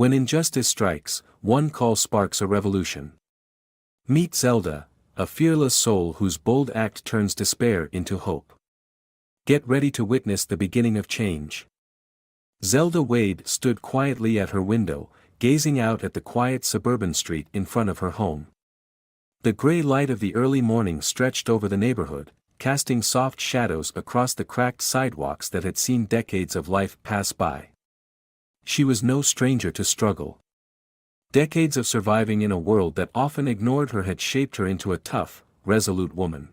When injustice strikes, one call sparks a revolution. Meet Zelda, a fearless soul whose bold act turns despair into hope. Get ready to witness the beginning of change. Zelda Wade stood quietly at her window, gazing out at the quiet suburban street in front of her home. The gray light of the early morning stretched over the neighborhood, casting soft shadows across the cracked sidewalks that had seen decades of life pass by. She was no stranger to struggle. Decades of surviving in a world that often ignored her had shaped her into a tough, resolute woman.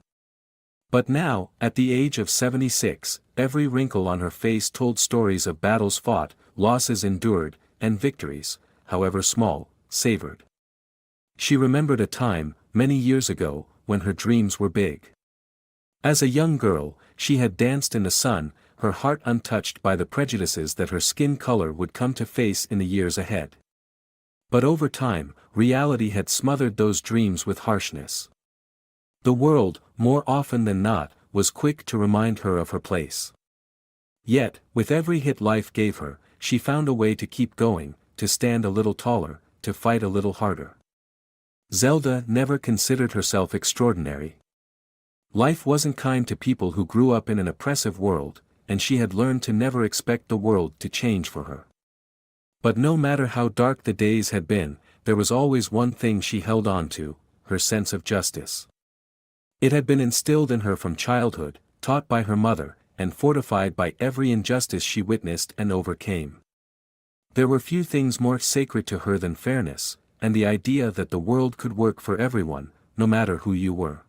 But now, at the age of 76, every wrinkle on her face told stories of battles fought, losses endured, and victories, however small, savored. She remembered a time, many years ago, when her dreams were big. As a young girl, she had danced in the sun, her heart untouched by the prejudices that her skin color would come to face in the years ahead. But over time, reality had smothered those dreams with harshness. The world, more often than not, was quick to remind her of her place. Yet, with every hit life gave her, she found a way to keep going, to stand a little taller, to fight a little harder. Zelda never considered herself extraordinary. Life wasn't kind to people who grew up in an oppressive world, and she had learned to never expect the world to change for her. But no matter how dark the days had been, there was always one thing she held on to, her sense of justice. It had been instilled in her from childhood, taught by her mother, and fortified by every injustice she witnessed and overcame. There were few things more sacred to her than fairness, and the idea that the world could work for everyone, no matter who you were.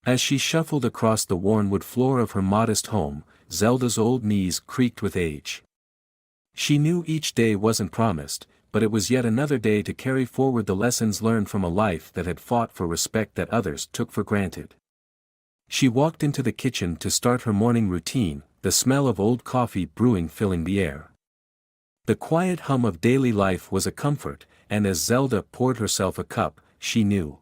As she shuffled across the worn wood floor of her modest home, Zelda's old knees creaked with age. She knew each day wasn't promised, but it was yet another day to carry forward the lessons learned from a life that had fought for respect that others took for granted. She walked into the kitchen to start her morning routine, the smell of old coffee brewing filling the air. The quiet hum of daily life was a comfort, and as Zelda poured herself a cup, she knew.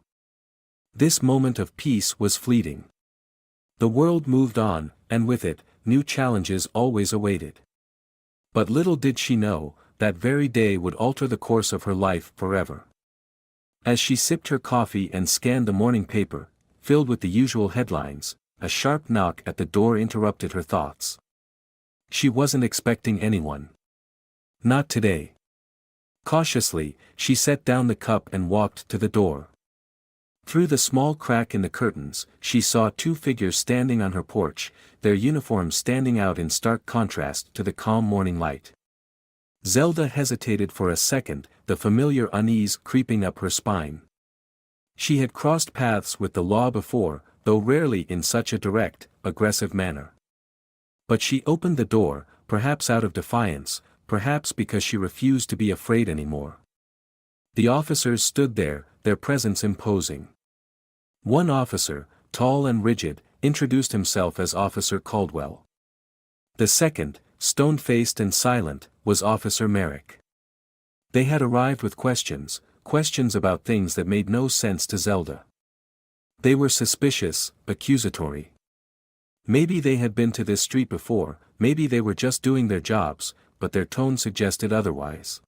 This moment of peace was fleeting. The world moved on, and with it, new challenges always awaited. But little did she know, that very day would alter the course of her life forever. As she sipped her coffee and scanned the morning paper, filled with the usual headlines, a sharp knock at the door interrupted her thoughts. She wasn't expecting anyone. Not today. Cautiously, she set down the cup and walked to the door. Through the small crack in the curtains, she saw two figures standing on her porch, their uniforms standing out in stark contrast to the calm morning light. Zelda hesitated for a second, the familiar unease creeping up her spine. She had crossed paths with the law before, though rarely in such a direct, aggressive manner. But she opened the door, perhaps out of defiance, perhaps because she refused to be afraid anymore. The officers stood there, their presence imposing. One officer, tall and rigid, introduced himself as Officer Caldwell. The second, stone-faced and silent, was Officer Merrick. They had arrived with questions about things that made no sense to Zelda. They were suspicious, accusatory. Maybe they had been to this street before, maybe they were just doing their jobs, but their tone suggested otherwise.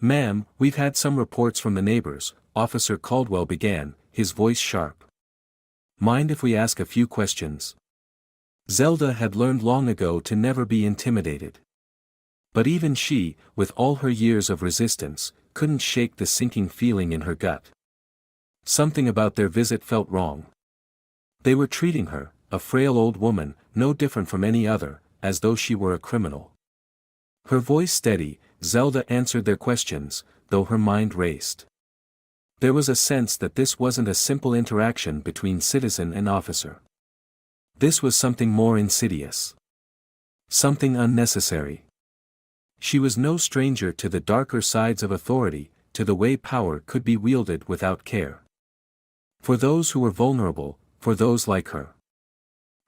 "Ma'am, we've had some reports from the neighbors," Officer Caldwell began, his voice sharp. "Mind if we ask a few questions?" Zelda had learned long ago to never be intimidated. But even she, with all her years of resistance, couldn't shake the sinking feeling in her gut. Something about their visit felt wrong. They were treating her, a frail old woman, no different from any other, as though she were a criminal. Her voice steady, Zelda answered their questions, though her mind raced. There was a sense that this wasn't a simple interaction between citizen and officer. This was something more insidious. Something unnecessary. She was no stranger to the darker sides of authority, to the way power could be wielded without care. For those who were vulnerable, for those like her.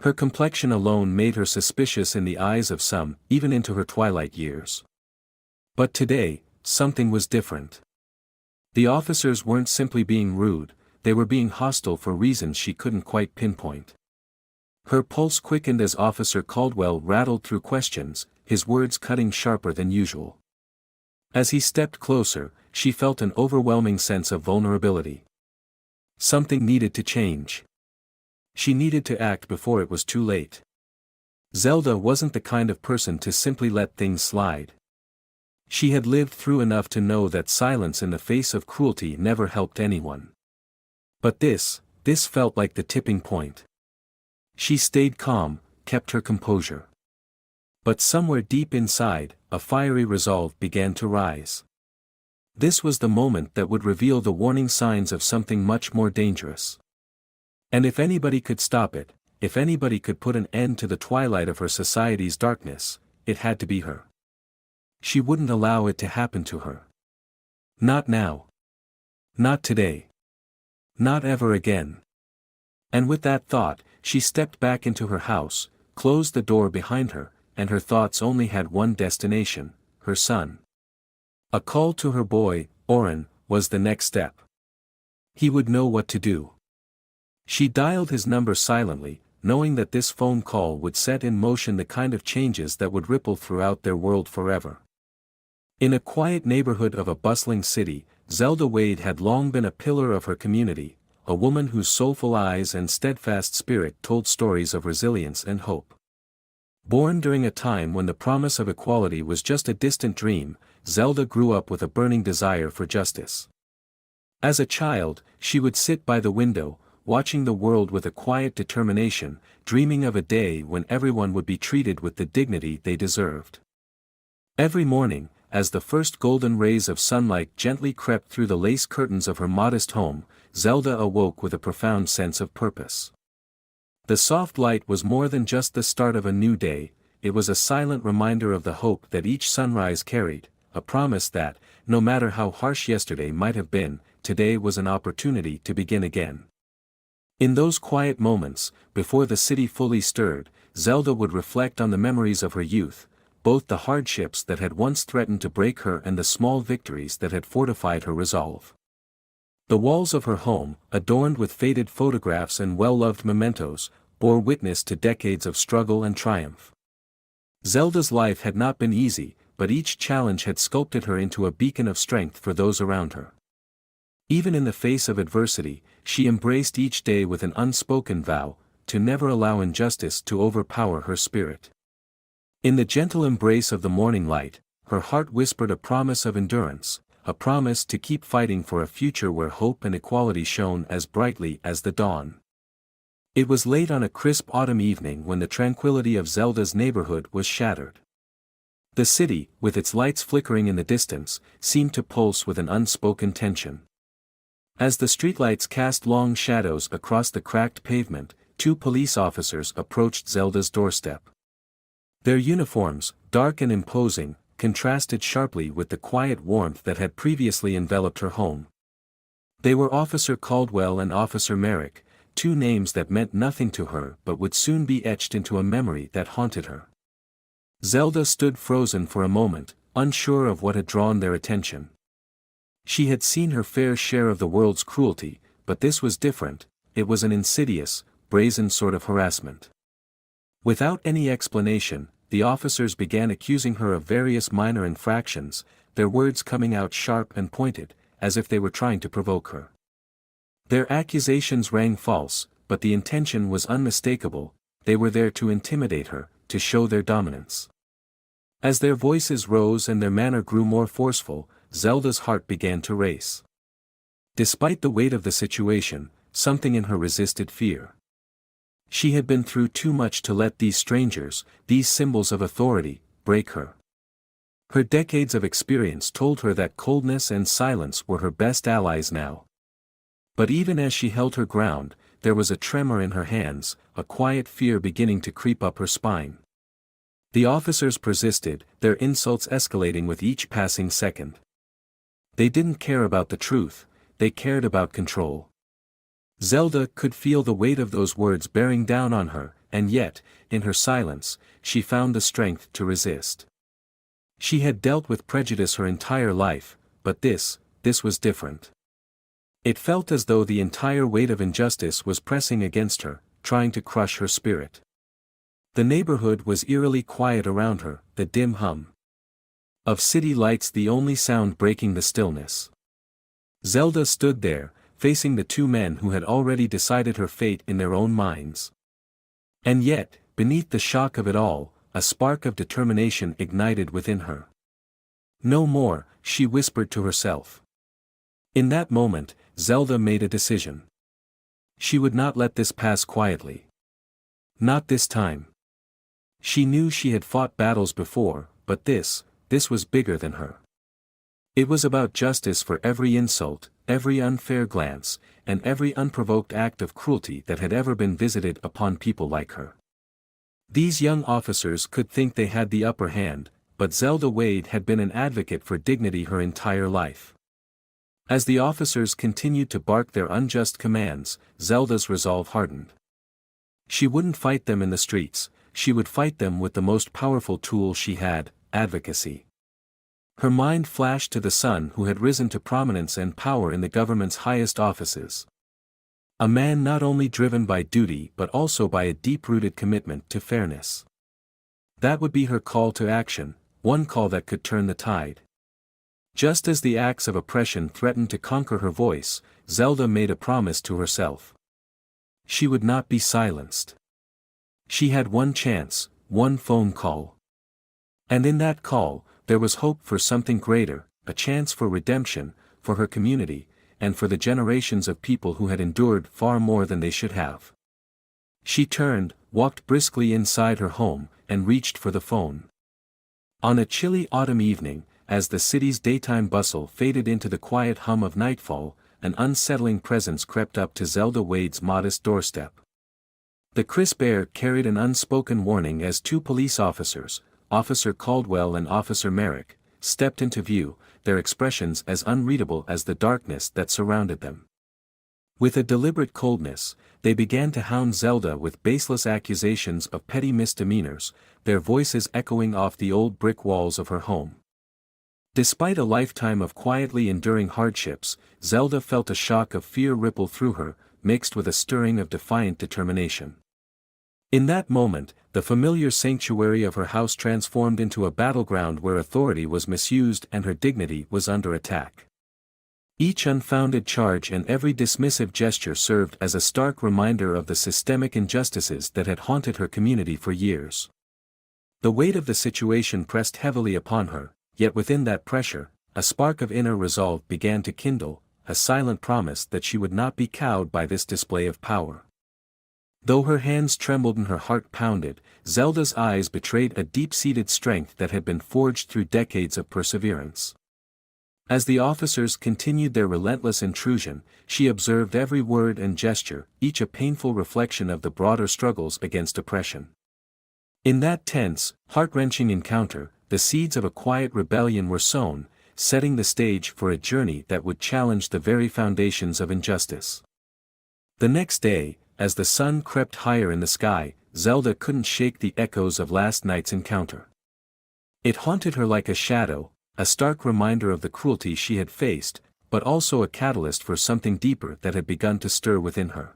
Her complexion alone made her suspicious in the eyes of some, even into her twilight years. But today, something was different. The officers weren't simply being rude, they were being hostile for reasons she couldn't quite pinpoint. Her pulse quickened as Officer Caldwell rattled through questions, his words cutting sharper than usual. As he stepped closer, she felt an overwhelming sense of vulnerability. Something needed to change. She needed to act before it was too late. Zelda wasn't the kind of person to simply let things slide. She had lived through enough to know that silence in the face of cruelty never helped anyone. But this felt like the tipping point. She stayed calm, kept her composure. But somewhere deep inside, a fiery resolve began to rise. This was the moment that would reveal the warning signs of something much more dangerous. And if anybody could stop it, if anybody could put an end to the twilight of her society's darkness, it had to be her. She wouldn't allow it to happen to her. Not now. Not today. Not ever again. And with that thought, she stepped back into her house, closed the door behind her, and her thoughts only had one destination: her son. A call to her boy, Oren, was the next step. He would know what to do. She dialed his number silently, knowing that this phone call would set in motion the kind of changes that would ripple throughout their world forever. In a quiet neighborhood of a bustling city, Zelda Wade had long been a pillar of her community, a woman whose soulful eyes and steadfast spirit told stories of resilience and hope. Born during a time when the promise of equality was just a distant dream, Zelda grew up with a burning desire for justice. As a child, she would sit by the window, watching the world with a quiet determination, dreaming of a day when everyone would be treated with the dignity they deserved. Every morning, as the first golden rays of sunlight gently crept through the lace curtains of her modest home, Zelda awoke with a profound sense of purpose. The soft light was more than just the start of a new day, it was a silent reminder of the hope that each sunrise carried, a promise that, no matter how harsh yesterday might have been, today was an opportunity to begin again. In those quiet moments, before the city fully stirred, Zelda would reflect on the memories of her youth, both the hardships that had once threatened to break her and the small victories that had fortified her resolve. The walls of her home, adorned with faded photographs and well-loved mementos, bore witness to decades of struggle and triumph. Zelda's life had not been easy, but each challenge had sculpted her into a beacon of strength for those around her. Even in the face of adversity, she embraced each day with an unspoken vow, to never allow injustice to overpower her spirit. In the gentle embrace of the morning light, her heart whispered a promise of endurance, a promise to keep fighting for a future where hope and equality shone as brightly as the dawn. It was late on a crisp autumn evening when the tranquility of Zelda's neighborhood was shattered. The city, with its lights flickering in the distance, seemed to pulse with an unspoken tension. As the streetlights cast long shadows across the cracked pavement, two police officers approached Zelda's doorstep. Their uniforms, dark and imposing, contrasted sharply with the quiet warmth that had previously enveloped her home. They were Officer Caldwell and Officer Merrick, two names that meant nothing to her but would soon be etched into a memory that haunted her. Zelda stood frozen for a moment, unsure of what had drawn their attention. She had seen her fair share of the world's cruelty, but this was different, it was an insidious, brazen sort of harassment. Without any explanation, the officers began accusing her of various minor infractions, their words coming out sharp and pointed, as if they were trying to provoke her. Their accusations rang false, but the intention was unmistakable, they were there to intimidate her, to show their dominance. As their voices rose and their manner grew more forceful, Zelda's heart began to race. Despite the weight of the situation, something in her resisted fear. She had been through too much to let these strangers, these symbols of authority, break her. Her decades of experience told her that coldness and silence were her best allies now. But even as she held her ground, there was a tremor in her hands, a quiet fear beginning to creep up her spine. The officers persisted, their insults escalating with each passing second. They didn't care about the truth, they cared about control. Zelda could feel the weight of those words bearing down on her, and yet, in her silence, she found the strength to resist. She had dealt with prejudice her entire life, but this was different. It felt as though the entire weight of injustice was pressing against her, trying to crush her spirit. The neighborhood was eerily quiet around her, the dim hum of city lights, the only sound breaking the stillness. Zelda stood there, facing the two men who had already decided her fate in their own minds. And yet, beneath the shock of it all, a spark of determination ignited within her. "No more," she whispered to herself. In that moment, Zelda made a decision. She would not let this pass quietly. Not this time. She knew she had fought battles before, but this was bigger than her. It was about justice for every insult, every unfair glance, and every unprovoked act of cruelty that had ever been visited upon people like her. These young officers could think they had the upper hand, but Zelda Wade had been an advocate for dignity her entire life. As the officers continued to bark their unjust commands, Zelda's resolve hardened. She wouldn't fight them in the streets, she would fight them with the most powerful tool she had, advocacy. Her mind flashed to the son who had risen to prominence and power in the government's highest offices. A man not only driven by duty but also by a deep-rooted commitment to fairness. That would be her call to action, one call that could turn the tide. Just as the acts of oppression threatened to conquer her voice, Zelda made a promise to herself. She would not be silenced. She had one chance, one phone call. And in that call, there was hope for something greater, a chance for redemption, for her community, and for the generations of people who had endured far more than they should have. She turned, walked briskly inside her home, and reached for the phone. On a chilly autumn evening, as the city's daytime bustle faded into the quiet hum of nightfall, an unsettling presence crept up to Zelda Wade's modest doorstep. The crisp air carried an unspoken warning as two police officers, Officer Caldwell and Officer Merrick, stepped into view, their expressions as unreadable as the darkness that surrounded them. With a deliberate coldness, they began to hound Zelda with baseless accusations of petty misdemeanors, their voices echoing off the old brick walls of her home. Despite a lifetime of quietly enduring hardships, Zelda felt a shock of fear ripple through her, mixed with a stirring of defiant determination. In that moment, the familiar sanctuary of her house transformed into a battleground where authority was misused and her dignity was under attack. Each unfounded charge and every dismissive gesture served as a stark reminder of the systemic injustices that had haunted her community for years. The weight of the situation pressed heavily upon her, yet within that pressure, a spark of inner resolve began to kindle, a silent promise that she would not be cowed by this display of power. Though her hands trembled and her heart pounded, Zelda's eyes betrayed a deep-seated strength that had been forged through decades of perseverance. As the officers continued their relentless intrusion, she observed every word and gesture, each a painful reflection of the broader struggles against oppression. In that tense, heart-wrenching encounter, the seeds of a quiet rebellion were sown, setting the stage for a journey that would challenge the very foundations of injustice. The next day, as the sun crept higher in the sky, Zelda couldn't shake the echoes of last night's encounter. It haunted her like a shadow, a stark reminder of the cruelty she had faced, but also a catalyst for something deeper that had begun to stir within her.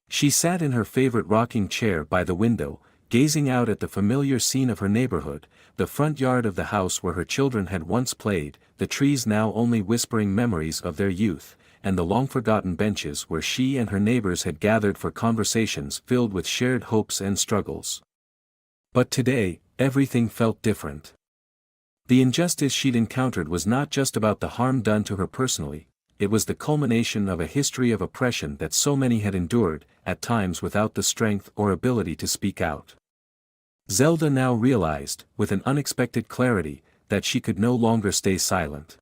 She sat in her favorite rocking chair by the window, gazing out at the familiar scene of her neighborhood, the front yard of the house where her children had once played, the trees now only whispering memories of their youth, and the long-forgotten benches where she and her neighbors had gathered for conversations filled with shared hopes and struggles. But today, everything felt different. The injustice she'd encountered was not just about the harm done to her personally, it was the culmination of a history of oppression that so many had endured, at times without the strength or ability to speak out. Zelda now realized, with an unexpected clarity, that she could no longer stay silent.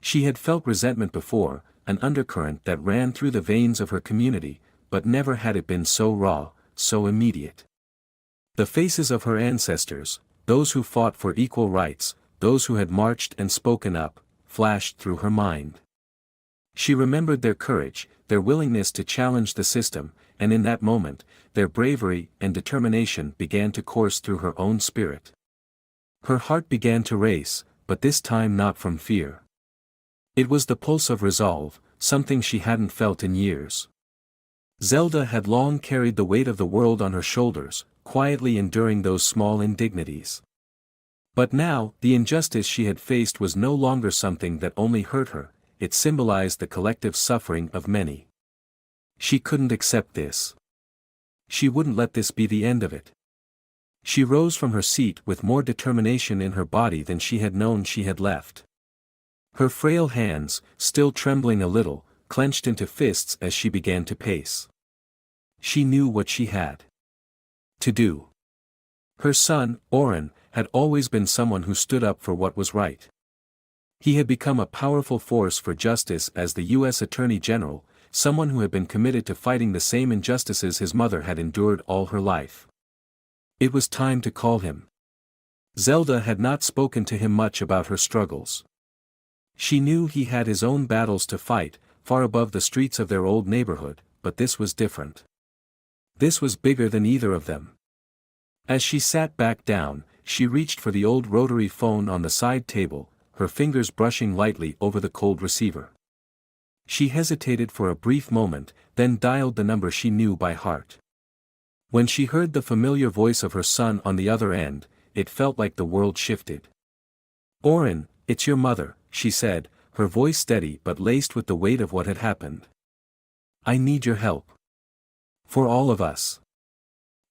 She had felt resentment before, an undercurrent that ran through the veins of her community, but never had it been so raw, so immediate. The faces of her ancestors, those who fought for equal rights, those who had marched and spoken up, flashed through her mind. She remembered their courage, their willingness to challenge the system, and in that moment, their bravery and determination began to course through her own spirit. Her heart began to race, but this time not from fear. It was the pulse of resolve, something she hadn't felt in years. Zelda had long carried the weight of the world on her shoulders, quietly enduring those small indignities. But now, the injustice she had faced was no longer something that only hurt her, it symbolized the collective suffering of many. She couldn't accept this. She wouldn't let this be the end of it. She rose from her seat with more determination in her body than she had known she had left. Her frail hands, still trembling a little, clenched into fists as she began to pace. She knew what she had to do. Her son, Oren, had always been someone who stood up for what was right. He had become a powerful force for justice as the U.S. Attorney General, someone who had been committed to fighting the same injustices his mother had endured all her life. It was time to call him. Zelda had not spoken to him much about her struggles. She knew he had his own battles to fight, far above the streets of their old neighborhood, but this was different. This was bigger than either of them. As she sat back down, she reached for the old rotary phone on the side table, her fingers brushing lightly over the cold receiver. She hesitated for a brief moment, then dialed the number she knew by heart. When she heard the familiar voice of her son on the other end, it felt like the world shifted. "Oren, it's your mother," she said, her voice steady but laced with the weight of what had happened. "I need your help. For all of us."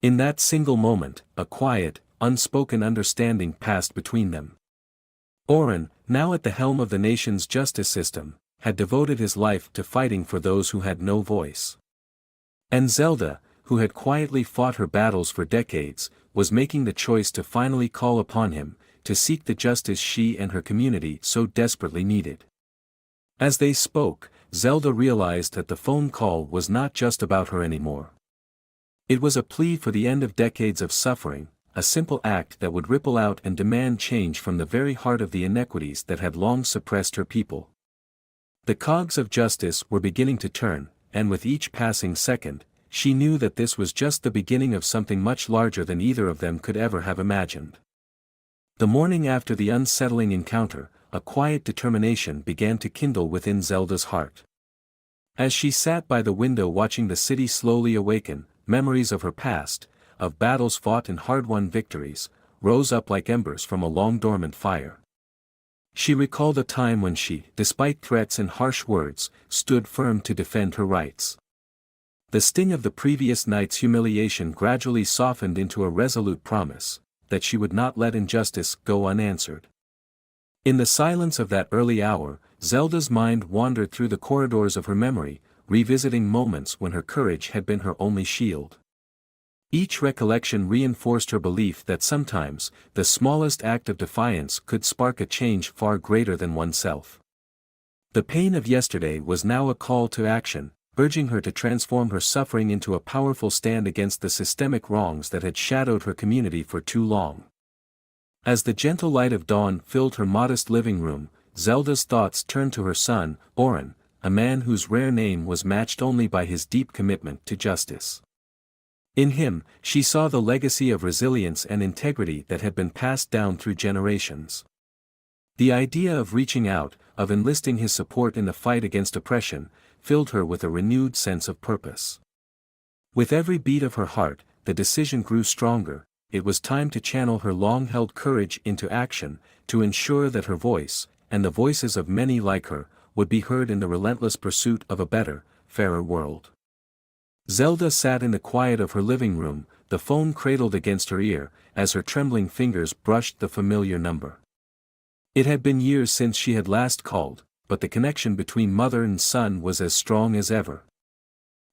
In that single moment, a quiet, unspoken understanding passed between them. Oren, now at the helm of the nation's justice system, had devoted his life to fighting for those who had no voice. And Zelda, who had quietly fought her battles for decades, was making the choice to finally call upon him, to seek the justice she and her community so desperately needed. As they spoke, Zelda realized that the phone call was not just about her anymore. It was a plea for the end of decades of suffering, a simple act that would ripple out and demand change from the very heart of the inequities that had long suppressed her people. The cogs of justice were beginning to turn, and with each passing second, she knew that this was just the beginning of something much larger than either of them could ever have imagined. The morning after the unsettling encounter, a quiet determination began to kindle within Zelda's heart. As she sat by the window watching the city slowly awaken, memories of her past, of battles fought and hard-won victories, rose up like embers from a long-dormant fire. She recalled a time when she, despite threats and harsh words, stood firm to defend her rights. The sting of the previous night's humiliation gradually softened into a resolute promise, that she would not let injustice go unanswered. In the silence of that early hour, Zelda's mind wandered through the corridors of her memory, revisiting moments when her courage had been her only shield. Each recollection reinforced her belief that sometimes, the smallest act of defiance could spark a change far greater than oneself. The pain of yesterday was now a call to action, urging her to transform her suffering into a powerful stand against the systemic wrongs that had shadowed her community for too long. As the gentle light of dawn filled her modest living room, Zelda's thoughts turned to her son, Oren, a man whose rare name was matched only by his deep commitment to justice. In him, she saw the legacy of resilience and integrity that had been passed down through generations. The idea of reaching out, of enlisting his support in the fight against oppression, filled her with a renewed sense of purpose. With every beat of her heart, the decision grew stronger. It was time to channel her long-held courage into action, to ensure that her voice, and the voices of many like her, would be heard in the relentless pursuit of a better, fairer world. Zelda sat in the quiet of her living room, the phone cradled against her ear, as her trembling fingers brushed the familiar number. It had been years since she had last called, but the connection between mother and son was as strong as ever.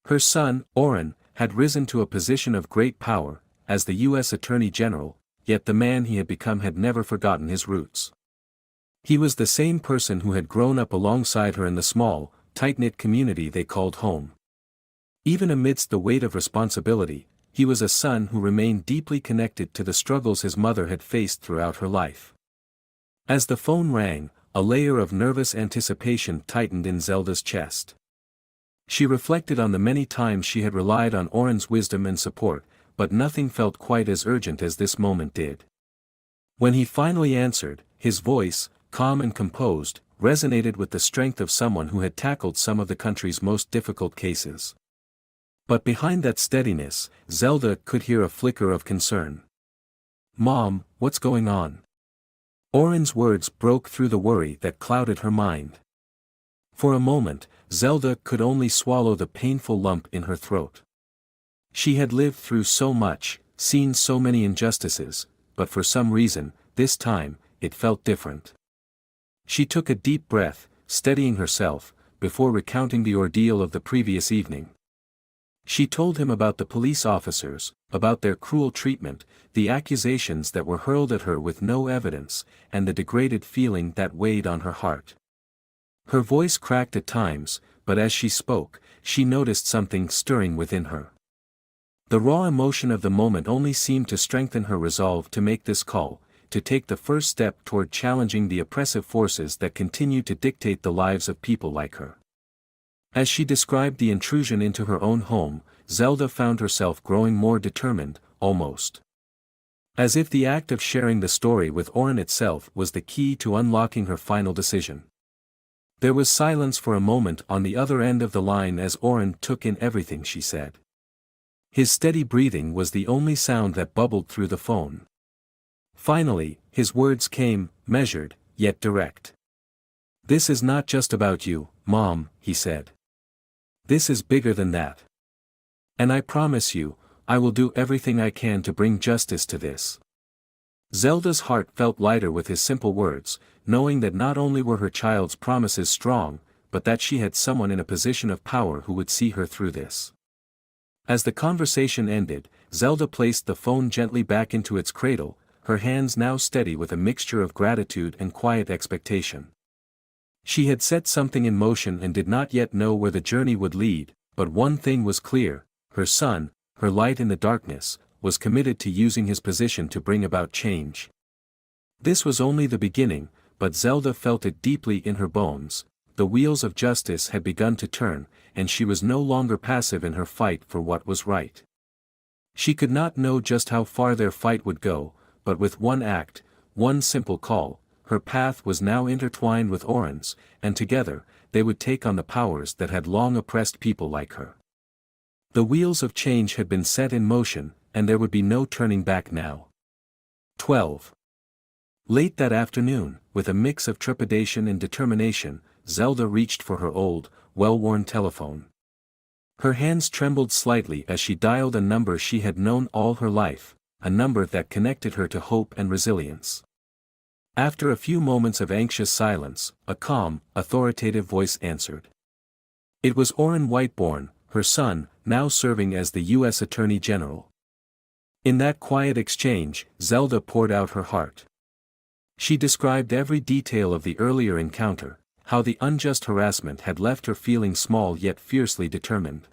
Her son, Oren, had risen to a position of great power, as the U.S. Attorney General, yet the man he had become had never forgotten his roots. He was the same person who had grown up alongside her in the small, tight-knit community they called home. Even amidst the weight of responsibility, he was a son who remained deeply connected to the struggles his mother had faced throughout her life. As the phone rang, a layer of nervous anticipation tightened in Zelda's chest. She reflected on the many times she had relied on Oren's wisdom and support, but nothing felt quite as urgent as this moment did. When he finally answered, his voice, calm and composed, resonated with the strength of someone who had tackled some of the country's most difficult cases. But behind that steadiness, Zelda could hear a flicker of concern. "Mom, what's going on?" Oren's words broke through the worry that clouded her mind. For a moment, Zelda could only swallow the painful lump in her throat. She had lived through so much, seen so many injustices, but for some reason, this time, it felt different. She took a deep breath, steadying herself, before recounting the ordeal of the previous evening. She told him about the police officers, about their cruel treatment, the accusations that were hurled at her with no evidence, and the degraded feeling that weighed on her heart. Her voice cracked at times, but as she spoke, she noticed something stirring within her. The raw emotion of the moment only seemed to strengthen her resolve to make this call, to take the first step toward challenging the oppressive forces that continue to dictate the lives of people like her. As she described the intrusion into her own home, Zelda found herself growing more determined, almost as if the act of sharing the story with Oren itself was the key to unlocking her final decision. There was silence for a moment on the other end of the line as Oren took in everything she said. His steady breathing was the only sound that bubbled through the phone. Finally, his words came, measured, yet direct. "This is not just about you, Mom," he said. "This is bigger than that. And I promise you, I will do everything I can to bring justice to this." Zelda's heart felt lighter with his simple words, knowing that not only were her child's promises strong, but that she had someone in a position of power who would see her through this. As the conversation ended, Zelda placed the phone gently back into its cradle, her hands now steady with a mixture of gratitude and quiet expectation. She had set something in motion and did not yet know where the journey would lead, but one thing was clear: her son, her light in the darkness, was committed to using his position to bring about change. This was only the beginning, but Zelda felt it deeply in her bones. The wheels of justice had begun to turn, and she was no longer passive in her fight for what was right. She could not know just how far their fight would go, but with one act, one simple call, her path was now intertwined with Oren's, and together, they would take on the powers that had long oppressed people like her. The wheels of change had been set in motion, and there would be no turning back now. 12. Late that afternoon, with a mix of trepidation and determination, Zelda reached for her old, well-worn telephone. Her hands trembled slightly as she dialed a number she had known all her life, a number that connected her to hope and resilience. After a few moments of anxious silence, a calm, authoritative voice answered. It was Oren Whiteborn, her son, now serving as the U.S. Attorney General. In that quiet exchange, Zelda poured out her heart. She described every detail of the earlier encounter, how the unjust harassment had left her feeling small yet fiercely determined.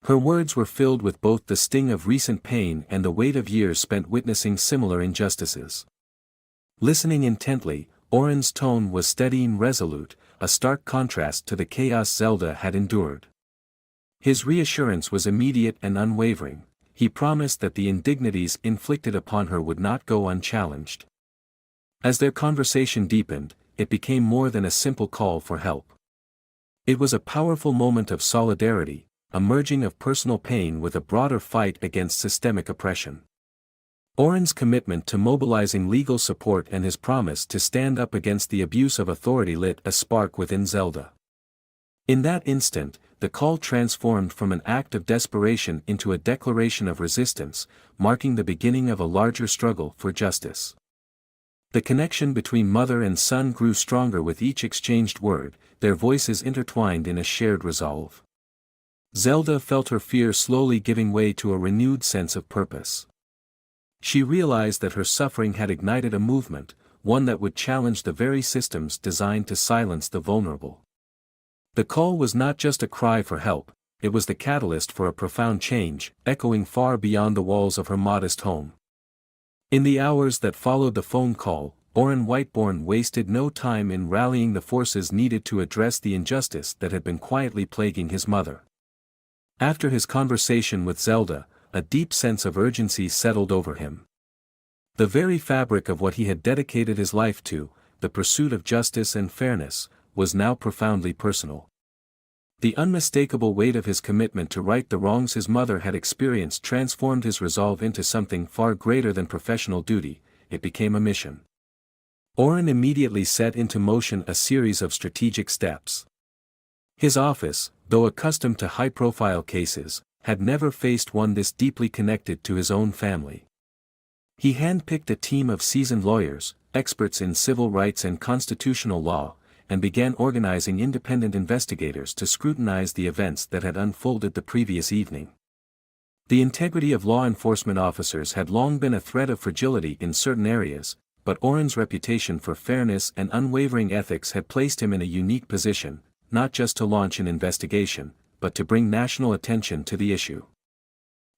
Her words were filled with both the sting of recent pain and the weight of years spent witnessing similar injustices. Listening intently, Oren's tone was steady and resolute, a stark contrast to the chaos Zelda had endured. His reassurance was immediate and unwavering. He promised that the indignities inflicted upon her would not go unchallenged. As their conversation deepened, it became more than a simple call for help. It was a powerful moment of solidarity, a merging of personal pain with a broader fight against systemic oppression. Oren's commitment to mobilizing legal support and his promise to stand up against the abuse of authority lit a spark within Zelda. In that instant, the call transformed from an act of desperation into a declaration of resistance, marking the beginning of a larger struggle for justice. The connection between mother and son grew stronger with each exchanged word, their voices intertwined in a shared resolve. Zelda felt her fear slowly giving way to a renewed sense of purpose. She realized that her suffering had ignited a movement, one that would challenge the very systems designed to silence the vulnerable. The call was not just a cry for help, it was the catalyst for a profound change, echoing far beyond the walls of her modest home. In the hours that followed the phone call, Oren Whiteborn wasted no time in rallying the forces needed to address the injustice that had been quietly plaguing his mother. After his conversation with Zelda, a deep sense of urgency settled over him. The very fabric of what he had dedicated his life to, the pursuit of justice and fairness, was now profoundly personal. The unmistakable weight of his commitment to right the wrongs his mother had experienced transformed his resolve into something far greater than professional duty. It became a mission. Orrin immediately set into motion a series of strategic steps. His office, though accustomed to high-profile cases, had never faced one this deeply connected to his own family. He handpicked a team of seasoned lawyers, experts in civil rights and constitutional law, and began organizing independent investigators to scrutinize the events that had unfolded the previous evening. The integrity of law enforcement officers had long been a threat of fragility in certain areas, but Orrin's reputation for fairness and unwavering ethics had placed him in a unique position, not just to launch an investigation, but to bring national attention to the issue.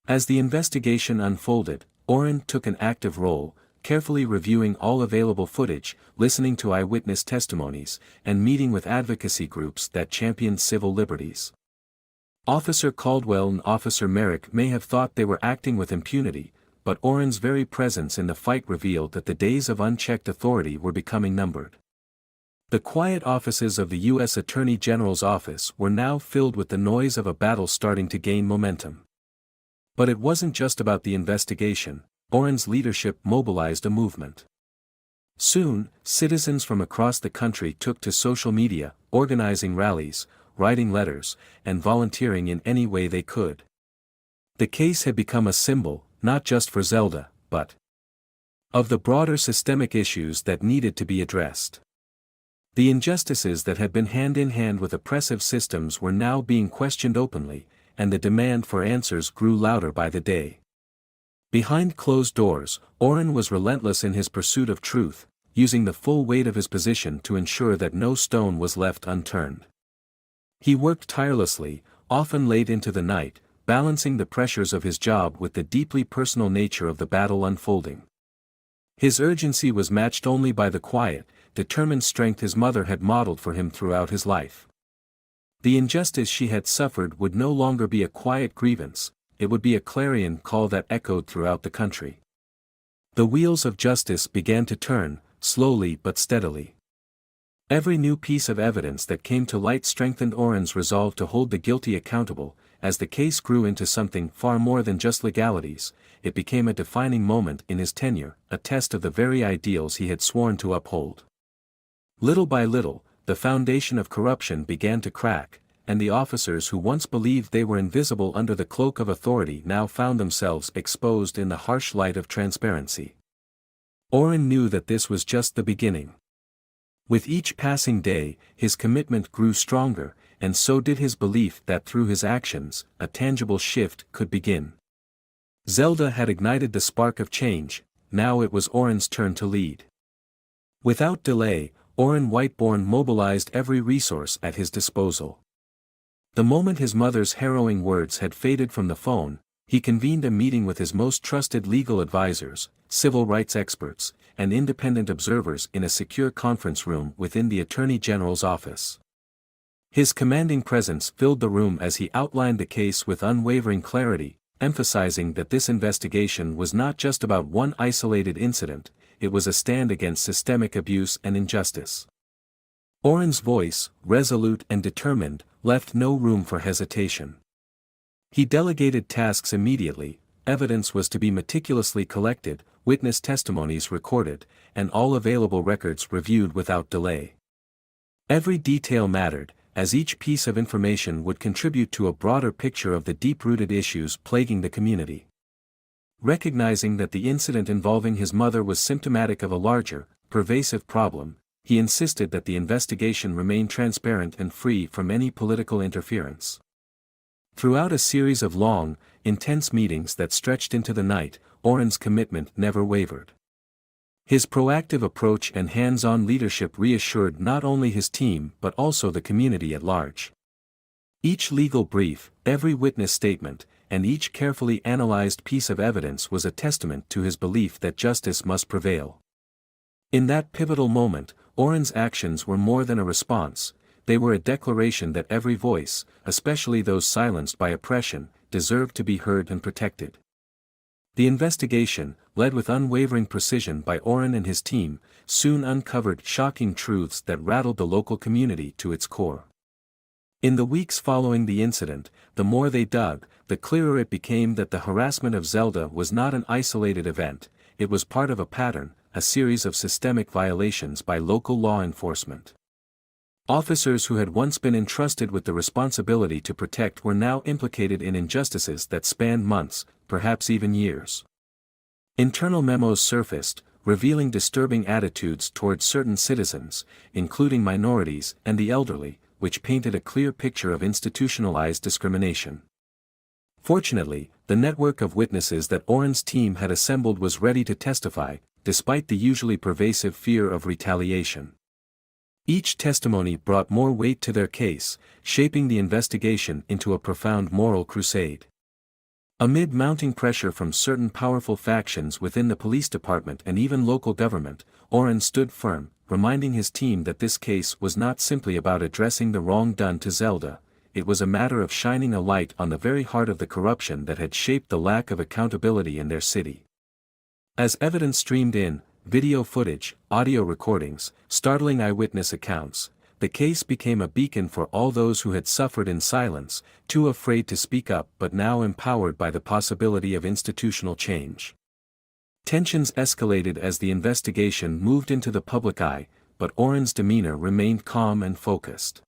As the investigation unfolded, Orrin took an active role, carefully reviewing all available footage, listening to eyewitness testimonies, and meeting with advocacy groups that championed civil liberties. Officer Caldwell and Officer Merrick may have thought they were acting with impunity, but Orrin's very presence in the fight revealed that the days of unchecked authority were becoming numbered. The quiet offices of the U.S. Attorney General's office were now filled with the noise of a battle starting to gain momentum. But it wasn't just about the investigation. Orrin's leadership mobilized a movement. Soon, citizens from across the country took to social media, organizing rallies, writing letters, and volunteering in any way they could. The case had become a symbol, not just for Zelda, but of the broader systemic issues that needed to be addressed. The injustices that had been hand in hand with oppressive systems were now being questioned openly, and the demand for answers grew louder by the day. Behind closed doors, Orrin was relentless in his pursuit of truth, using the full weight of his position to ensure that no stone was left unturned. He worked tirelessly, often late into the night, balancing the pressures of his job with the deeply personal nature of the battle unfolding. His urgency was matched only by the quiet, determined strength his mother had modeled for him throughout his life. The injustice she had suffered would no longer be a quiet grievance, it would be a clarion call that echoed throughout the country. The wheels of justice began to turn, slowly but steadily. Every new piece of evidence that came to light strengthened Orrin's resolve to hold the guilty accountable. As the case grew into something far more than just legalities, it became a defining moment in his tenure, a test of the very ideals he had sworn to uphold. Little by little, the foundation of corruption began to crack, and the officers who once believed they were invisible under the cloak of authority now found themselves exposed in the harsh light of transparency. Orrin knew that this was just the beginning. With each passing day, his commitment grew stronger, and so did his belief that through his actions, a tangible shift could begin. Zelda had ignited the spark of change, now it was Orrin's turn to lead. Without delay, Orrin Whiteborn mobilized every resource at his disposal. The moment his mother's harrowing words had faded from the phone, he convened a meeting with his most trusted legal advisors, civil rights experts, and independent observers in a secure conference room within the Attorney General's office. His commanding presence filled the room as he outlined the case with unwavering clarity, emphasizing that this investigation was not just about one isolated incident, it was a stand against systemic abuse and injustice. Orrin's voice, resolute and determined, left no room for hesitation. He delegated tasks immediately, evidence was to be meticulously collected, witness testimonies recorded, and all available records reviewed without delay. Every detail mattered, as each piece of information would contribute to a broader picture of the deep-rooted issues plaguing the community. Recognizing that the incident involving his mother was symptomatic of a larger, pervasive problem, he insisted that the investigation remain transparent and free from any political interference. Throughout a series of long, intense meetings that stretched into the night, Orrin's commitment never wavered. His proactive approach and hands-on leadership reassured not only his team but also the community at large. Each legal brief, every witness statement, and each carefully analyzed piece of evidence was a testament to his belief that justice must prevail. In that pivotal moment, Orrin's actions were more than a response, they were a declaration that every voice, especially those silenced by oppression, deserved to be heard and protected. The investigation, led with unwavering precision by Orrin and his team, soon uncovered shocking truths that rattled the local community to its core. In the weeks following the incident, the more they dug, the clearer it became that the harassment of Zelda was not an isolated event, it was part of a pattern, a series of systemic violations by local law enforcement. Officers who had once been entrusted with the responsibility to protect were now implicated in injustices that spanned months, perhaps even years. Internal memos surfaced, revealing disturbing attitudes towards certain citizens, including minorities and the elderly, which painted a clear picture of institutionalized discrimination. Fortunately, the network of witnesses that Oren's team had assembled was ready to testify, despite the usually pervasive fear of retaliation. Each testimony brought more weight to their case, shaping the investigation into a profound moral crusade. Amid mounting pressure from certain powerful factions within the police department and even local government, Oren stood firm, reminding his team that this case was not simply about addressing the wrong done to Zelda, it was a matter of shining a light on the very heart of the corruption that had shaped the lack of accountability in their city. As evidence streamed in, video footage, audio recordings, startling eyewitness accounts, the case became a beacon for all those who had suffered in silence, too afraid to speak up but now empowered by the possibility of institutional change. Tensions escalated as the investigation moved into the public eye, but Oren's demeanor remained calm and focused.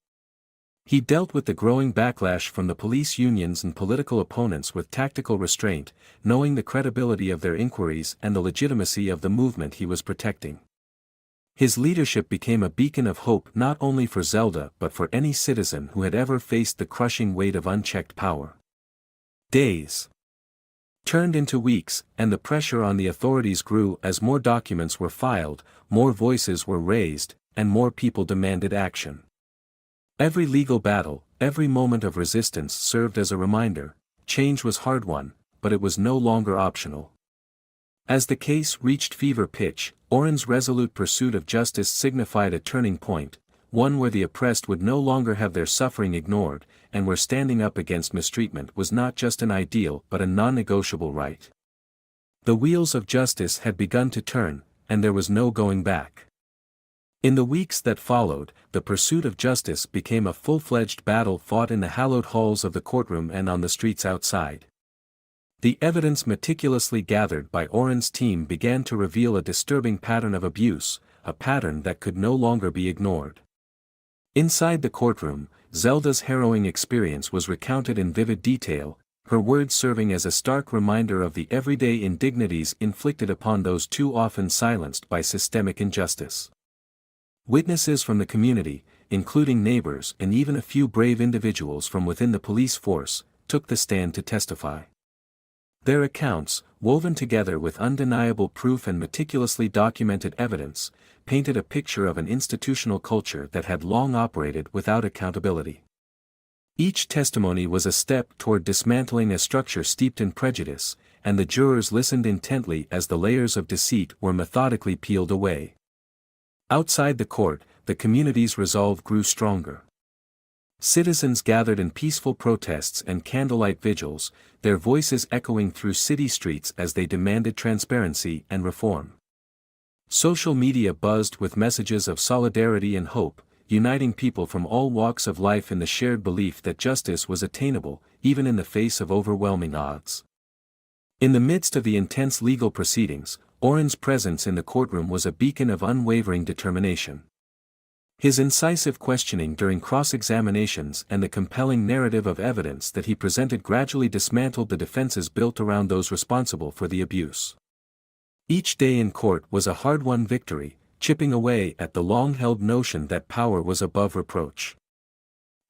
He dealt with the growing backlash from the police unions and political opponents with tactical restraint, knowing the credibility of their inquiries and the legitimacy of the movement he was protecting. His leadership became a beacon of hope not only for Zelda but for any citizen who had ever faced the crushing weight of unchecked power. Days turned into weeks, and the pressure on the authorities grew as more documents were filed, more voices were raised, and more people demanded action. Every legal battle, every moment of resistance served as a reminder, change was hard-won, but it was no longer optional. As the case reached fever pitch, Oren's resolute pursuit of justice signified a turning point, one where the oppressed would no longer have their suffering ignored, and where standing up against mistreatment was not just an ideal but a non-negotiable right. The wheels of justice had begun to turn, and there was no going back. In the weeks that followed, the pursuit of justice became a full-fledged battle fought in the hallowed halls of the courtroom and on the streets outside. The evidence meticulously gathered by Oren's team began to reveal a disturbing pattern of abuse, a pattern that could no longer be ignored. Inside the courtroom, Zelda's harrowing experience was recounted in vivid detail, her words serving as a stark reminder of the everyday indignities inflicted upon those too often silenced by systemic injustice. Witnesses from the community, including neighbors and even a few brave individuals from within the police force, took the stand to testify. Their accounts, woven together with undeniable proof and meticulously documented evidence, painted a picture of an institutional culture that had long operated without accountability. Each testimony was a step toward dismantling a structure steeped in prejudice, and the jurors listened intently as the layers of deceit were methodically peeled away. Outside the court, the community's resolve grew stronger. Citizens gathered in peaceful protests and candlelight vigils, their voices echoing through city streets as they demanded transparency and reform. Social media buzzed with messages of solidarity and hope, uniting people from all walks of life in the shared belief that justice was attainable, even in the face of overwhelming odds. In the midst of the intense legal proceedings, Oren's presence in the courtroom was a beacon of unwavering determination. His incisive questioning during cross-examinations and the compelling narrative of evidence that he presented gradually dismantled the defenses built around those responsible for the abuse. Each day in court was a hard-won victory, chipping away at the long-held notion that power was above reproach.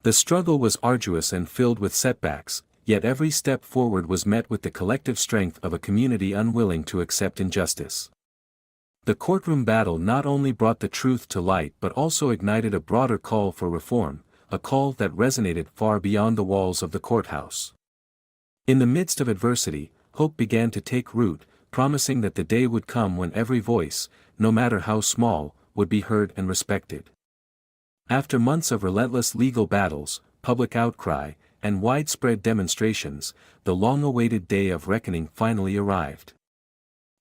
The struggle was arduous and filled with setbacks, yet every step forward was met with the collective strength of a community unwilling to accept injustice. The courtroom battle not only brought the truth to light but also ignited a broader call for reform, a call that resonated far beyond the walls of the courthouse. In the midst of adversity, hope began to take root, promising that the day would come when every voice, no matter how small, would be heard and respected. After months of relentless legal battles, public outcry, and widespread demonstrations, the long-awaited day of reckoning finally arrived.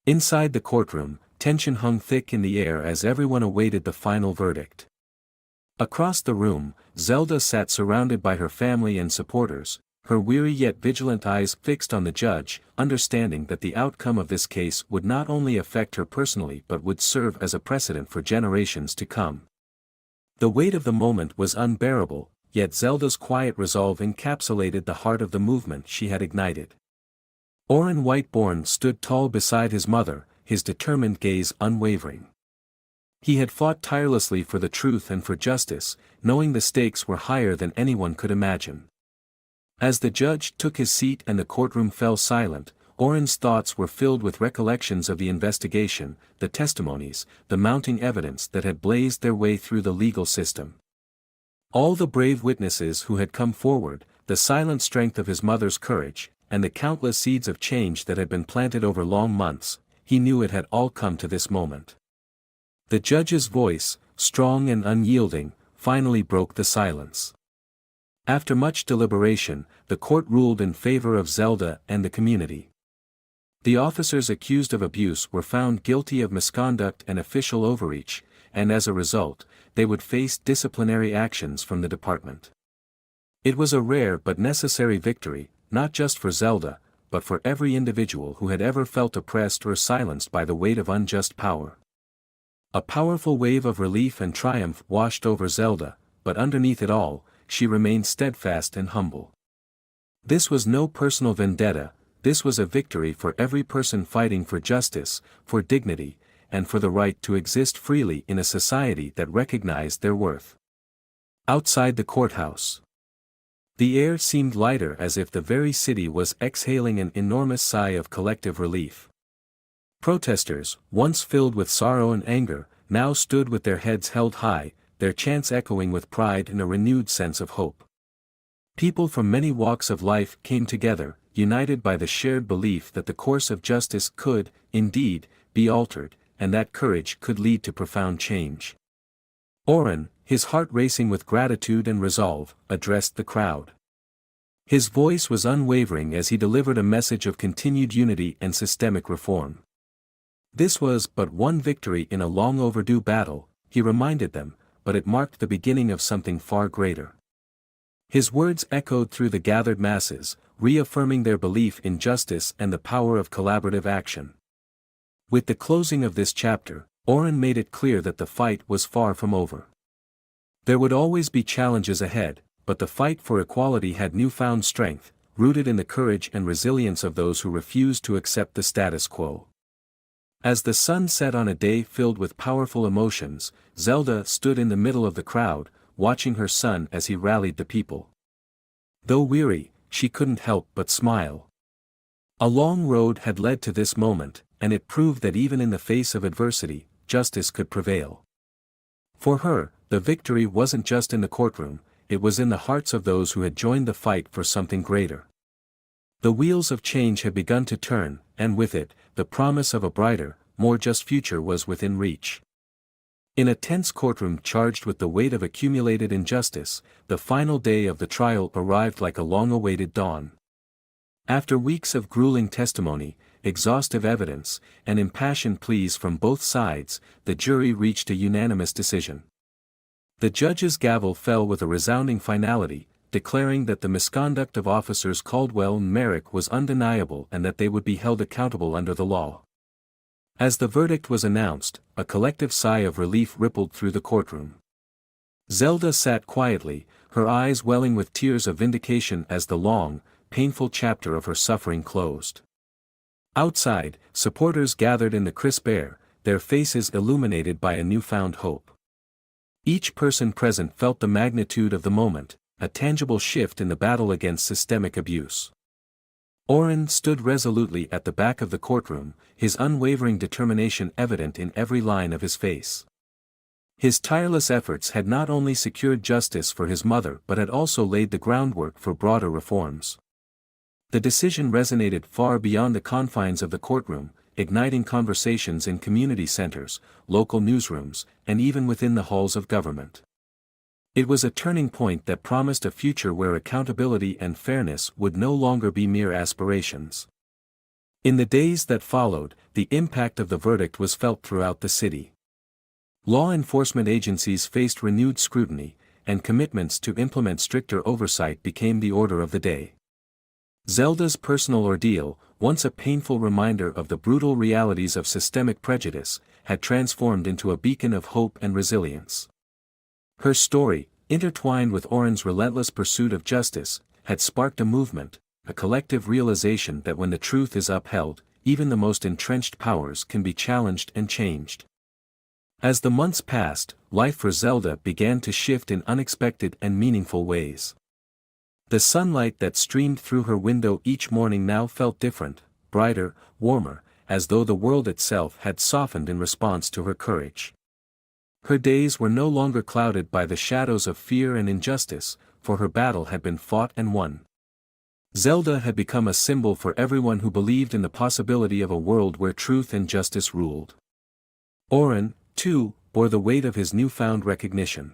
Inside the courtroom, tension hung thick in the air as everyone awaited the final verdict. Across the room, Zelda sat surrounded by her family and supporters, her weary yet vigilant eyes fixed on the judge, understanding that the outcome of this case would not only affect her personally but would serve as a precedent for generations to come. The weight of the moment was unbearable, yet Zelda's quiet resolve encapsulated the heart of the movement she had ignited. Oren Whiteborn stood tall beside his mother, his determined gaze unwavering. He had fought tirelessly for the truth and for justice, knowing the stakes were higher than anyone could imagine. As the judge took his seat and the courtroom fell silent, Oren's thoughts were filled with recollections of the investigation, the testimonies, the mounting evidence that had blazed their way through the legal system. All the brave witnesses who had come forward, the silent strength of his mother's courage, and the countless seeds of change that had been planted over long months, he knew it had all come to this moment. The judge's voice, strong and unyielding, finally broke the silence. After much deliberation, the court ruled in favor of Zelda and the community. The officers accused of abuse were found guilty of misconduct and official overreach, and as a result, they would face disciplinary actions from the department. It was a rare but necessary victory, not just for Zelda, but for every individual who had ever felt oppressed or silenced by the weight of unjust power. A powerful wave of relief and triumph washed over Zelda, but underneath it all, she remained steadfast and humble. This was no personal vendetta, this was a victory for every person fighting for justice, for dignity, and for the right to exist freely in a society that recognized their worth. Outside the courthouse, the air seemed lighter, as if the very city was exhaling an enormous sigh of collective relief. Protesters, once filled with sorrow and anger, now stood with their heads held high, their chants echoing with pride and a renewed sense of hope. People from many walks of life came together, united by the shared belief that the course of justice could, indeed, be altered, and that courage could lead to profound change. Oren, his heart racing with gratitude and resolve, addressed the crowd. His voice was unwavering as he delivered a message of continued unity and systemic reform. This was but one victory in a long overdue battle, he reminded them, but it marked the beginning of something far greater. His words echoed through the gathered masses, reaffirming their belief in justice and the power of collaborative action. With the closing of this chapter, Oren made it clear that the fight was far from over. There would always be challenges ahead, but the fight for equality had newfound strength, rooted in the courage and resilience of those who refused to accept the status quo. As the sun set on a day filled with powerful emotions, Zelda stood in the middle of the crowd, watching her son as he rallied the people. Though weary, she couldn't help but smile. A long road had led to this moment, and it proved that even in the face of adversity, justice could prevail. For her, the victory wasn't just in the courtroom, it was in the hearts of those who had joined the fight for something greater. The wheels of change had begun to turn, and with it, the promise of a brighter, more just future was within reach. In a tense courtroom charged with the weight of accumulated injustice, the final day of the trial arrived like a long-awaited dawn. After weeks of grueling testimony, exhaustive evidence, and impassioned pleas from both sides, the jury reached a unanimous decision. The judge's gavel fell with a resounding finality, declaring that the misconduct of officers Caldwell and Merrick was undeniable and that they would be held accountable under the law. As the verdict was announced, a collective sigh of relief rippled through the courtroom. Zelda sat quietly, her eyes welling with tears of vindication as the long, painful chapter of her suffering closed. Outside, supporters gathered in the crisp air, their faces illuminated by a newfound hope. Each person present felt the magnitude of the moment, a tangible shift in the battle against systemic abuse. Oren stood resolutely at the back of the courtroom, his unwavering determination evident in every line of his face. His tireless efforts had not only secured justice for his mother but had also laid the groundwork for broader reforms. The decision resonated far beyond the confines of the courtroom, igniting conversations in community centers, local newsrooms, and even within the halls of government. It was a turning point that promised a future where accountability and fairness would no longer be mere aspirations. In the days that followed, the impact of the verdict was felt throughout the city. Law enforcement agencies faced renewed scrutiny, and commitments to implement stricter oversight became the order of the day. Zelda's personal ordeal, once a painful reminder of the brutal realities of systemic prejudice, had transformed into a beacon of hope and resilience. Her story, intertwined with Oren's relentless pursuit of justice, had sparked a movement, a collective realization that when the truth is upheld, even the most entrenched powers can be challenged and changed. As the months passed, life for Zelda began to shift in unexpected and meaningful ways. The sunlight that streamed through her window each morning now felt different, brighter, warmer, as though the world itself had softened in response to her courage. Her days were no longer clouded by the shadows of fear and injustice, for her battle had been fought and won. Zelda had become a symbol for everyone who believed in the possibility of a world where truth and justice ruled. Oren, too, bore the weight of his newfound recognition.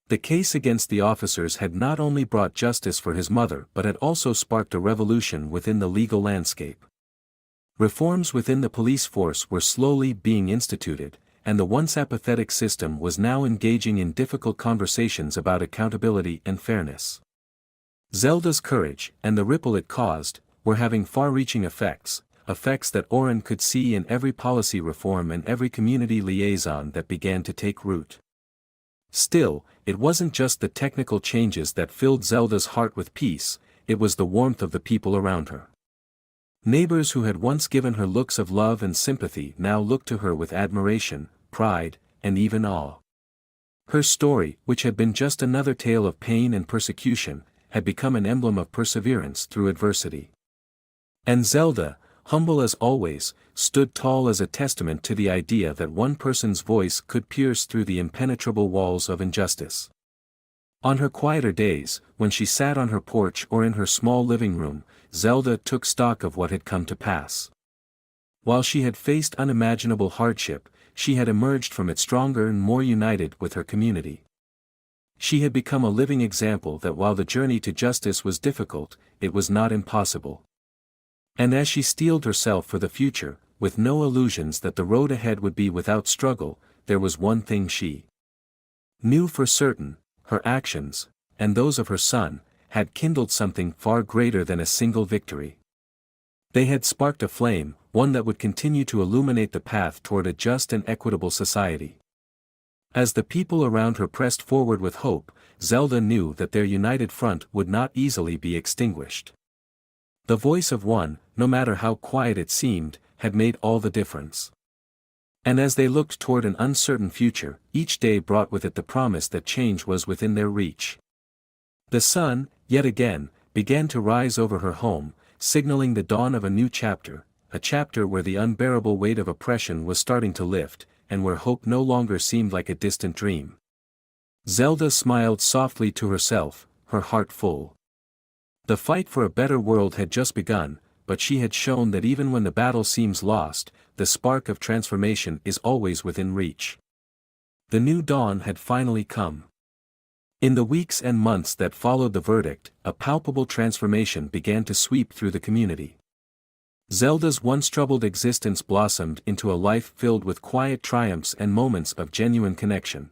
The case against the officers had not only brought justice for his mother but had also sparked a revolution within the legal landscape. Reforms within the police force were slowly being instituted, and the once apathetic system was now engaging in difficult conversations about accountability and fairness. Zelda's courage, and the ripple it caused, were having far-reaching effects that Oren could see in every policy reform and every community liaison that began to take root. Still, it wasn't just the technical changes that filled Zelda's heart with peace, it was the warmth of the people around her. Neighbors who had once given her looks of love and sympathy now looked to her with admiration, pride, and even awe. Her story, which had been just another tale of pain and persecution, had become an emblem of perseverance through adversity. And Zelda, humble as always, stood tall as a testament to the idea that one person's voice could pierce through the impenetrable walls of injustice. On her quieter days, when she sat on her porch or in her small living room, Zelda took stock of what had come to pass. While she had faced unimaginable hardship, she had emerged from it stronger and more united with her community. She had become a living example that while the journey to justice was difficult, it was not impossible. And as she steeled herself for the future, with no illusions that the road ahead would be without struggle, there was one thing she knew for certain: her actions, and those of her son, had kindled something far greater than a single victory. They had sparked a flame, one that would continue to illuminate the path toward a just and equitable society. As the people around her pressed forward with hope, Zelda knew that their united front would not easily be extinguished. The voice of one, no matter how quiet it seemed, had made all the difference. And as they looked toward an uncertain future, each day brought with it the promise that change was within their reach. The sun, yet again, began to rise over her home, signaling the dawn of a new chapter, a chapter where the unbearable weight of oppression was starting to lift, and where hope no longer seemed like a distant dream. Zelda smiled softly to herself, her heart full. The fight for a better world had just begun, but she had shown that even when the battle seems lost, the spark of transformation is always within reach. The new dawn had finally come. In the weeks and months that followed the verdict, a palpable transformation began to sweep through the community. Zelda's once troubled existence blossomed into a life filled with quiet triumphs and moments of genuine connection.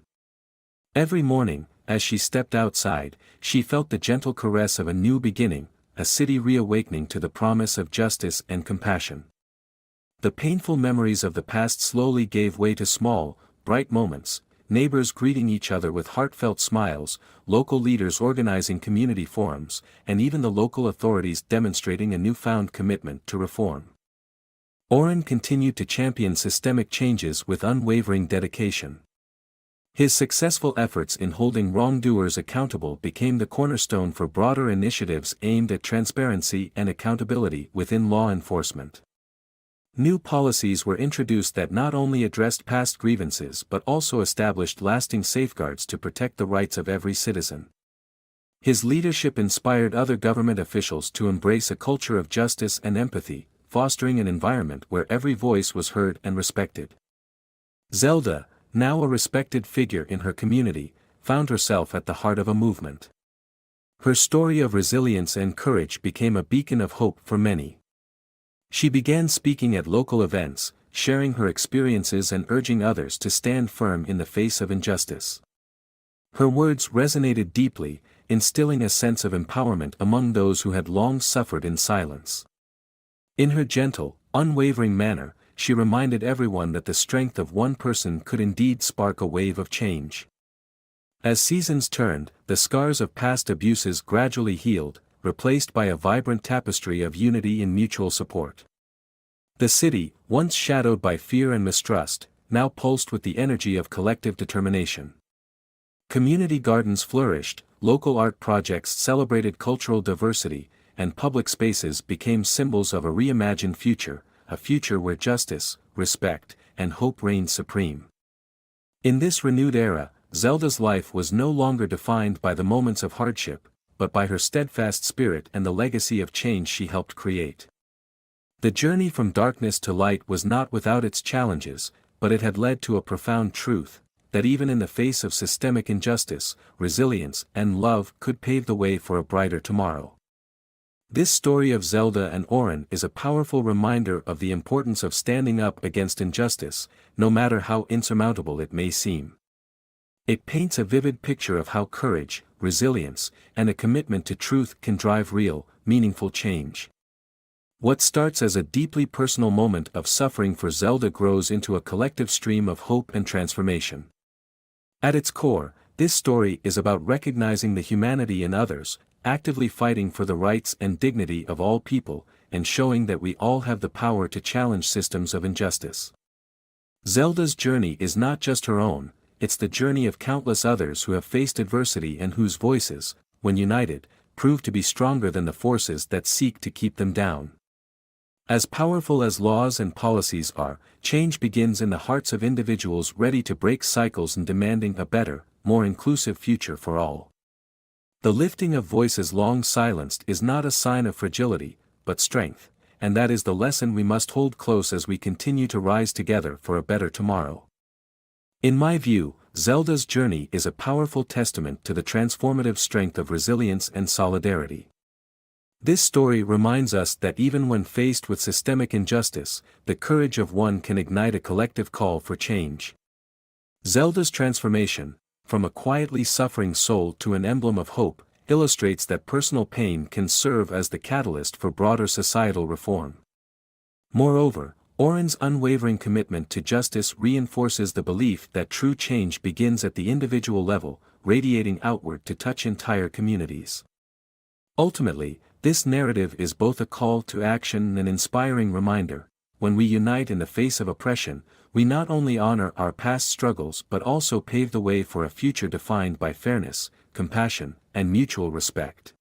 Every morning, as she stepped outside, she felt the gentle caress of a new beginning, a city reawakening to the promise of justice and compassion. The painful memories of the past slowly gave way to small, bright moments, neighbors greeting each other with heartfelt smiles, local leaders organizing community forums, and even the local authorities demonstrating a newfound commitment to reform. Oren continued to champion systemic changes with unwavering dedication. His successful efforts in holding wrongdoers accountable became the cornerstone for broader initiatives aimed at transparency and accountability within law enforcement. New policies were introduced that not only addressed past grievances but also established lasting safeguards to protect the rights of every citizen. His leadership inspired other government officials to embrace a culture of justice and empathy, fostering an environment where every voice was heard and respected. Zelda, now a respected figure in her community, found herself at the heart of a movement. Her story of resilience and courage became a beacon of hope for many. She began speaking at local events, sharing her experiences and urging others to stand firm in the face of injustice. Her words resonated deeply, instilling a sense of empowerment among those who had long suffered in silence. In her gentle, unwavering manner, she reminded everyone that the strength of one person could indeed spark a wave of change. As seasons turned, the scars of past abuses gradually healed, replaced by a vibrant tapestry of unity and mutual support. The city, once shadowed by fear and mistrust, now pulsed with the energy of collective determination. Community gardens flourished, local art projects celebrated cultural diversity, and public spaces became symbols of a reimagined future, a future where justice, respect, and hope reigned supreme. In this renewed era, Zelda's life was no longer defined by the moments of hardship, but by her steadfast spirit and the legacy of change she helped create. The journey from darkness to light was not without its challenges, but it had led to a profound truth, that even in the face of systemic injustice, resilience and love could pave the way for a brighter tomorrow. This story of Zelda and Oren is a powerful reminder of the importance of standing up against injustice, no matter how insurmountable it may seem. It paints a vivid picture of how courage, resilience, and a commitment to truth can drive real, meaningful change. What starts as a deeply personal moment of suffering for Zelda grows into a collective stream of hope and transformation. At its core, this story is about recognizing the humanity in others, actively fighting for the rights and dignity of all people, and showing that we all have the power to challenge systems of injustice. Zelda's journey is not just her own, it's the journey of countless others who have faced adversity and whose voices, when united, prove to be stronger than the forces that seek to keep them down. As powerful as laws and policies are, change begins in the hearts of individuals ready to break cycles and demanding a better, more inclusive future for all. The lifting of voices long silenced is not a sign of fragility, but strength, and that is the lesson we must hold close as we continue to rise together for a better tomorrow. In my view, Zelda's journey is a powerful testament to the transformative strength of resilience and solidarity. This story reminds us that even when faced with systemic injustice, the courage of one can ignite a collective call for change. Zelda's transformation, from a quietly suffering soul to an emblem of hope, illustrates that personal pain can serve as the catalyst for broader societal reform. Moreover, Oren's unwavering commitment to justice reinforces the belief that true change begins at the individual level, radiating outward to touch entire communities. Ultimately, this narrative is both a call to action and an inspiring reminder: when we unite in the face of oppression, we not only honor our past struggles but also pave the way for a future defined by fairness, compassion, and mutual respect.